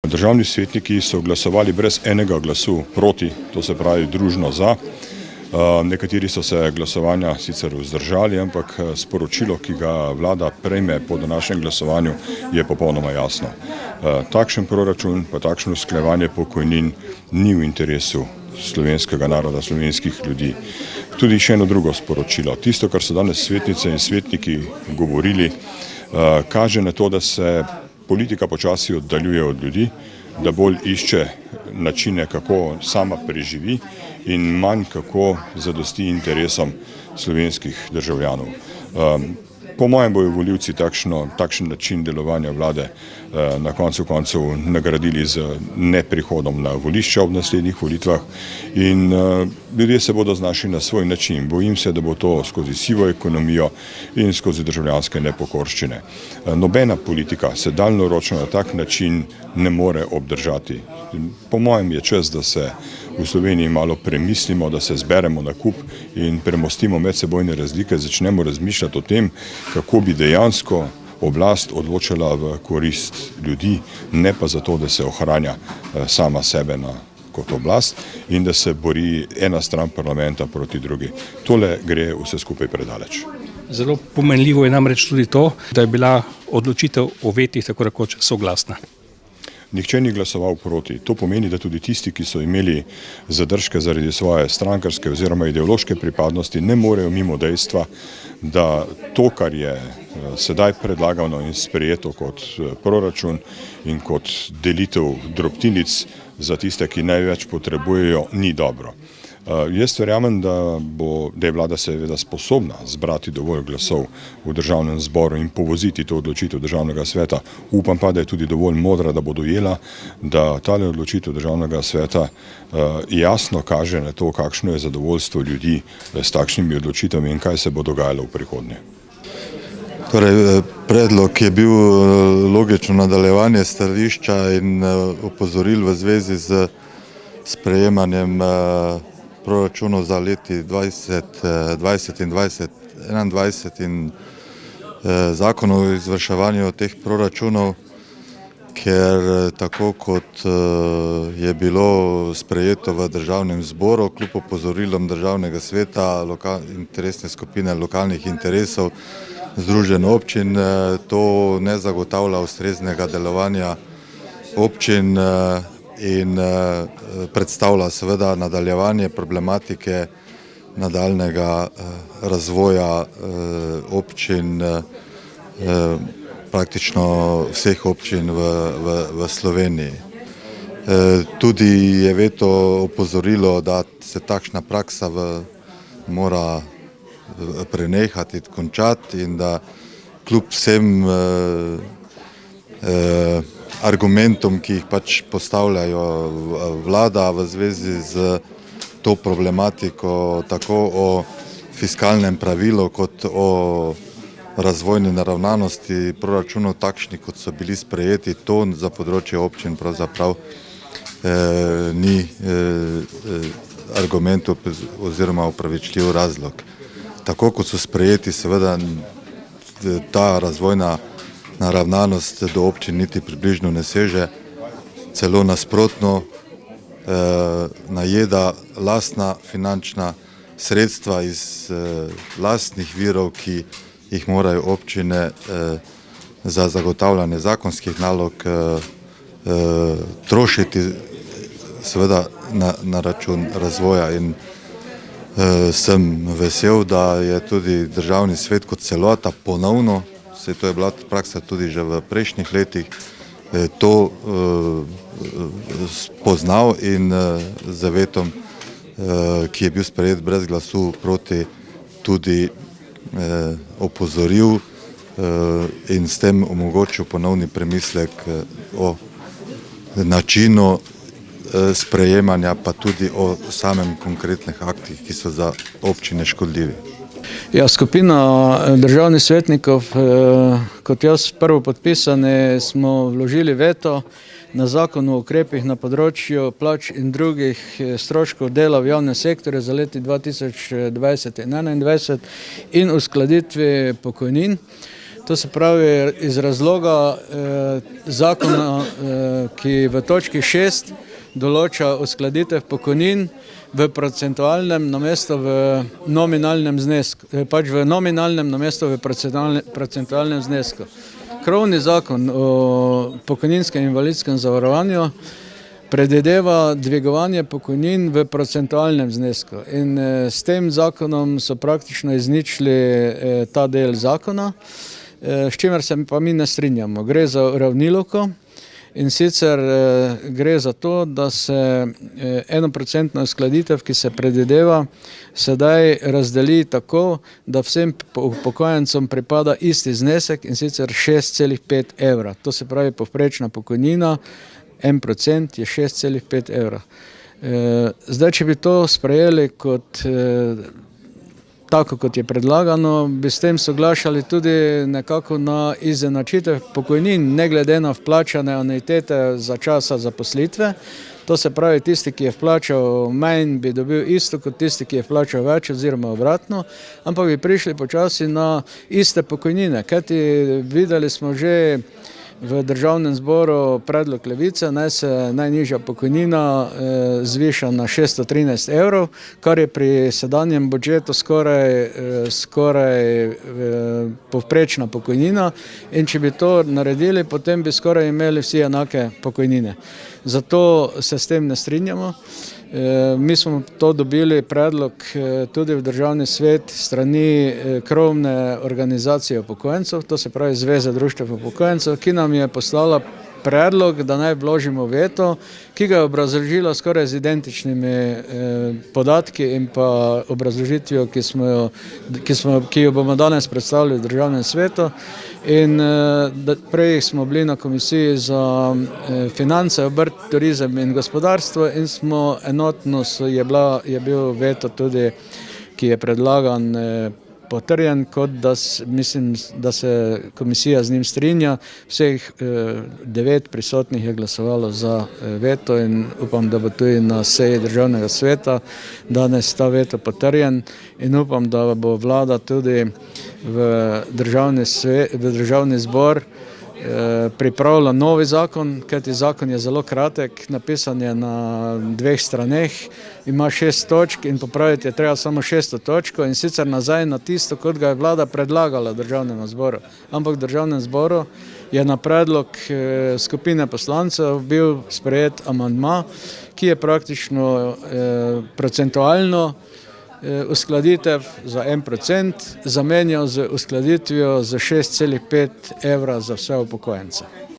Državni svetniki so glasovali brez enega glasu proti, to se pravi družno za. Nekateri so se glasovanja sicer vzdržali, ampak sporočilo, ki ga vlada prejme po današnjem glasovanju, je popolnoma jasno. Takšen proračun pa takšno usklajevanje pokojnin ni v interesu slovenskega naroda, slovenskih ljudi. Tudi še eno drugo sporočilo. Tisto, kar so danes svetnice in svetniki govorili, kaže na to, da se politika počasi oddaljuje od ljudi, da bolj išče načine, kako sama preživi in manj kako zadosti interesom slovenskih državljanov. Po mojem bojo volivci takšen način delovanja vlade na koncu koncev nagradili z neprihodom na volišča ob naslednjih volitvah in ljudje se bodo znašli na svoj način. Bojim se, da bo to skozi sivo ekonomijo in skozi državljanske nepokorščine. Nobena politika se daljnoročno na tak način ne more obdržati. Po mojem je čas, da se v Sloveniji malo premislimo, da se zberemo na kup in premostimo medsebojne razlike, začnemo razmišljati o tem, kako bi dejansko oblast odločala v korist ljudi, ne pa zato, da se ohranja sama sebe kot oblast in da se bori ena stran parlamenta proti drugi. Tole gre vse skupaj predaleč. Zelo pomenljivo je namreč tudi to, da je bila odločitev o vetih tako rekoč soglasna. Nihče ni glasoval proti. To pomeni, da tudi tisti, ki so imeli zadržke zaradi svoje strankarske oziroma ideološke pripadnosti, ne morejo mimo dejstva, da to, kar je sedaj predlagano in sprejeto kot proračun in kot delitev drobtinic za tiste, ki največ potrebujejo, ni dobro. Jaz verjamem, da je vlada seveda sposobna zbrati dovolj glasov v državnem zboru in povoziti to odločitev državnega sveta. Upam pa, da je tudi dovolj modra, da bo dojela, da tale odločitev državnega sveta jasno kaže na to, kakšno je zadovoljstvo ljudi s takšnimi odločitvami in kaj se bo dogajalo v prihodnje. Torej, predlog je bil logično nadaljevanje stališča in opozoril v zvezi z sprejemanjem proračunov za leti 2020 in 2021 in zakon o izvrševanju teh proračunov, ker tako kot je bilo sprejeto v državnem zboru, kljub opozorilom državnega sveta, interesne skupine lokalnih interesov, združenj občin, to ne zagotavlja ustreznega delovanja občin in predstavlja seveda nadaljevanje problematike nadaljnega razvoja občin, praktično vseh občin v Sloveniji. Tudi je veto opozorilo, da se takšna praksa mora prenehati, končati in da kljub vsem argumentom, ki jih pač postavljajo vlada v zvezi z to problematiko, tako o fiskalnem pravilu kot o razvojni naravnanosti proračunov takšni, kot so bili sprejeti, to za področje občin pravzaprav ni argument oziroma opravičljiv razlog. Tako kot so sprejeti, seveda ta razvojna naravnanost do občin niti približno ne seže, celo nasprotno najeda lastna finančna sredstva iz lastnih virov, ki jih morajo občine za zagotavljanje zakonskih nalog trošiti seveda na račun razvoja in sem vesel, da je tudi državni svet kot celota ponovno, to je bila praksa tudi že v prejšnjih letih, to spoznal in z vetom, ki je bil sprejet brez glasu proti, tudi opozoril in s tem omogočil ponovni premislek o načinu sprejemanja, pa tudi o samem konkretnih aktih, ki so za občine škodljivi. Ja, skupina državnih svetnikov, kot jaz prvo podpisani, smo vložili veto na zakon o ukrepih na področju plač in drugih stroškov dela v javnem sektorju za leti 2020 in 2021 in uskladitvi pokojnin. To se pravi iz razloga zakona, ki v točki 6 določa uskladitev pokojnin v procentualnem namesto v nominalnem znesku, pač v nominalnem namesto v procentualnem znesku. Krovni zakon o pokojninskem in invalidskem zavarovanju predvideva dvigovanje pokojnin v procentualnem znesku in s tem zakonom so praktično izničili ta del zakona, s čimer se pa mi ne strinjamo. Gre za uravnilovko in sicer gre za to, da se 1% uskladitev, ki se predvideva, sedaj razdeli tako, da vsem upokojencem pripada isti znesek in sicer 6,5 evra. To se pravi povprečna pokojnina, 1% je 6,5 evra. Zdaj, če bi to sprejeli kot tako, kot je predlagano, bi s tem soglašali tudi nekako na izenačitev pokojnin, ne glede na vplačane anuitete za časa zaposlitve. To se pravi, tisti, ki je vplačal manj, bi dobil isto kot tisti, ki je vplačal več oziroma obratno, ampak bi prišli počasi na iste pokojnine, kajti videli smo že v Državnem zboru predlog Levice, naj se najnižja pokojnina zviša na 613 evrov, kar je pri sedanjem budžetu skoraj povprečna pokojnina, in če bi to naredili, potem bi skoraj imeli vsi enake pokojnine. Zato se s tem ne strinjamo. Mi smo to dobili predlog tudi v Državni svet strani krovne organizacije upokojencev, to se pravi Zveze društev upokojencev, ki nam je poslala predlog, da naj vložimo veto, ki ga je obrazložila skoraj z identičnimi podatki in pa obrazložitvijo, ki jo bomo danes predstavili v Državnem svetu. In prej smo bili na Komisiji za finance, obrt, turizem in gospodarstvo in smo enotno je bil veto tudi, ki je predlagan, potrjen, kot da mislim, da se komisija z njim strinja. Vseh 9 prisotnih je glasovalo za veto in upam, da bo tudi na seji Državnega sveta danes ta veto potrjen in upam, da bo vlada tudi v Državni zbor pripravila novi zakon, kajti zakon je zelo kratek, napisan je na 2 straneh, ima 6 točk in popraviti je treba samo 6. točko in sicer nazaj na tisto, kot ga je vlada predlagala Državnemu zboru. Ampak v Državnem zboru je na predlog skupine poslancev bil sprejet amandma, ki je praktično procentualno uskladitev za 1% zamenjal z uskladitvijo za 6,5 evra za vse upokojence.